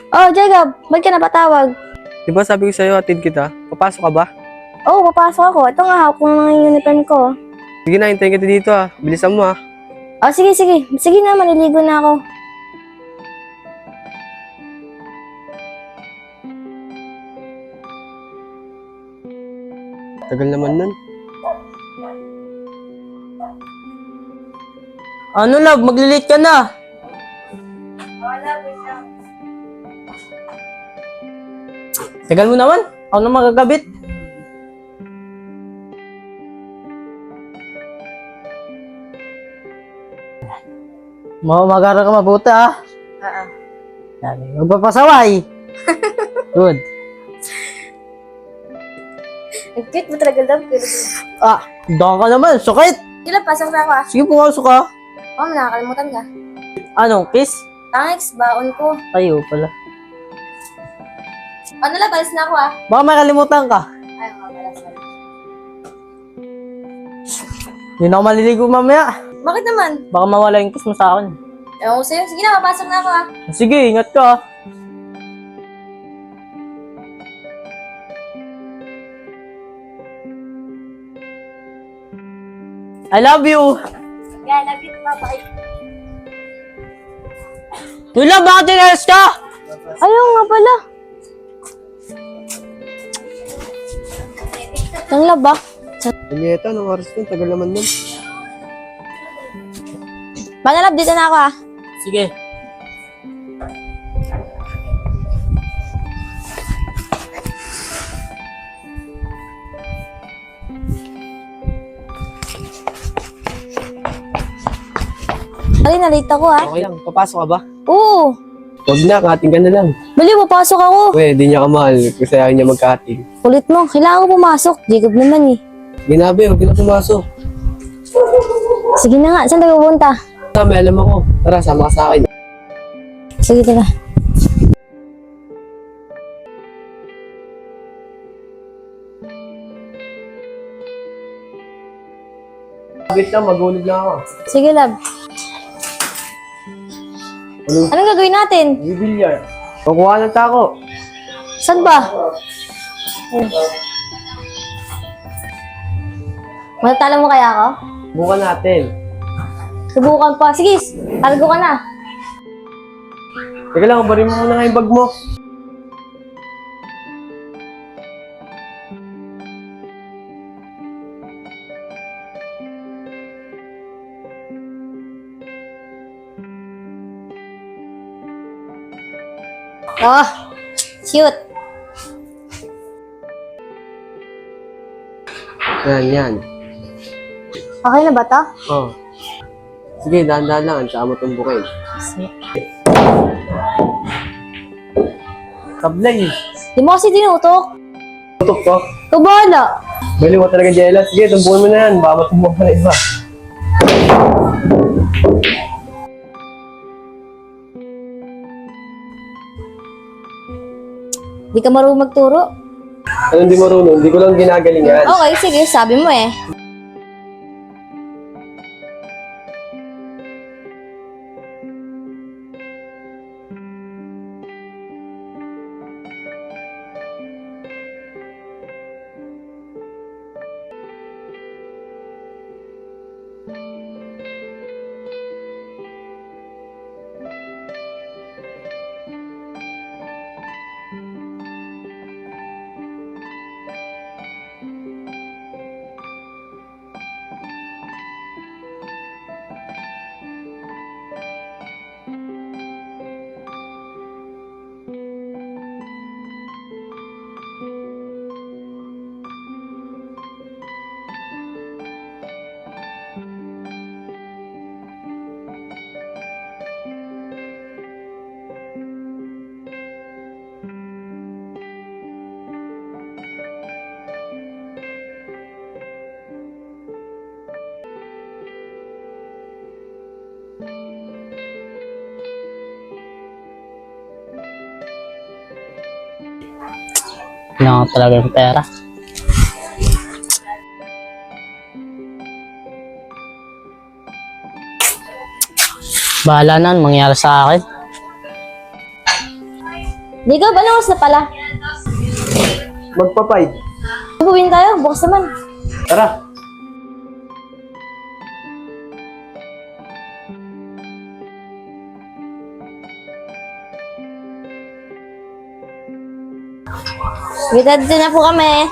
Oh, Jacob, ba't ka napatawag? Di ba sabi ko sa'yo, atid kita? Papasok ka ba? Oo, papasok ako. Ito nga, hawak ko na yung uniform ko. Sige na, hintayin kita dito ah. Bilisan mo ah. Oh, sige, sige. Sige na, maliligo na ako. Tagal naman nun. Ano love, maglilate ka na. Tagal mo naman. Ako na magagabit. Mag-aral ka mabuti ah. Yan, magpapasaway. Good. Ang cute mo talaga, love. Ah, doon ka naman. Sakit. Sige, pasok na ako ah. Sige, pumasok ka. Oh, nakakalimutan ka. Anong kiss? Thanks, baon ko. Tayo pala. Ano lang, balis na ako ah. Baka may kalimutan ka. Ay, mamalas na. Hindi na ako maliligo mamaya. Bakit naman? Baka mawala yung kiss mo sa akin. Ewan ko sa'yo. Sige na, papasok na ako ah. Sige, ingat ka ah. I love you! Yeah, love you, bye-bye. Tula, bakit tinalas ka? Ayaw nga pala. Ang love ah. Anyeta, anong oras nun? Tagal naman nun. Pangalab, dito na ako ah. Sige. Ay, nalate ako ah. Okay lang, papasok ka ba? Oo. Huwag na, kating ka na lang. Bali, papasok ako. Uy, di niya kamahal kasi ayaw niya magkating. Kulit mo. Kailangan ko pumasok. Jacob naman eh. Ginabi, huwag na pumasok. Sige na nga. Saan tayo pupunta? May alam ako. Tara, sama ka sa akin. Sige, tara. Wait lang, maghulog lang ako. Sige, love. Ano? Anong gagawin natin? Bibilyar. Kukuha ng tako. Saan ba? Matatalo mo kaya ako? Bukan natin. Subukan pa. Sige, targo ka na. Teka lang, barin mo muna nga yung bag mo. Oh, cute. Yan. Okay na ba to? Oh. Sige, dahan-dahan lang. Tsaka mo tumbukin. Tablay. Di mo kasi tinutok. Tutok ko. Ikaw bahala. Bali mo talaga jealous. Sige, tumbukin mo na yan. Baka matumbok pa na iba. Di ka marunong magturo. Ano hindi marunong? Hindi ko lang ginagalingan. Okay, sige. Sabi mo eh. Kailangan ko talaga yung pera. Bahala na ang mangyari sa akin. Jacob, anong oras na pala? Magpapay. Bubuin tayo, bukas naman. Tara. Sige, dito na po kami.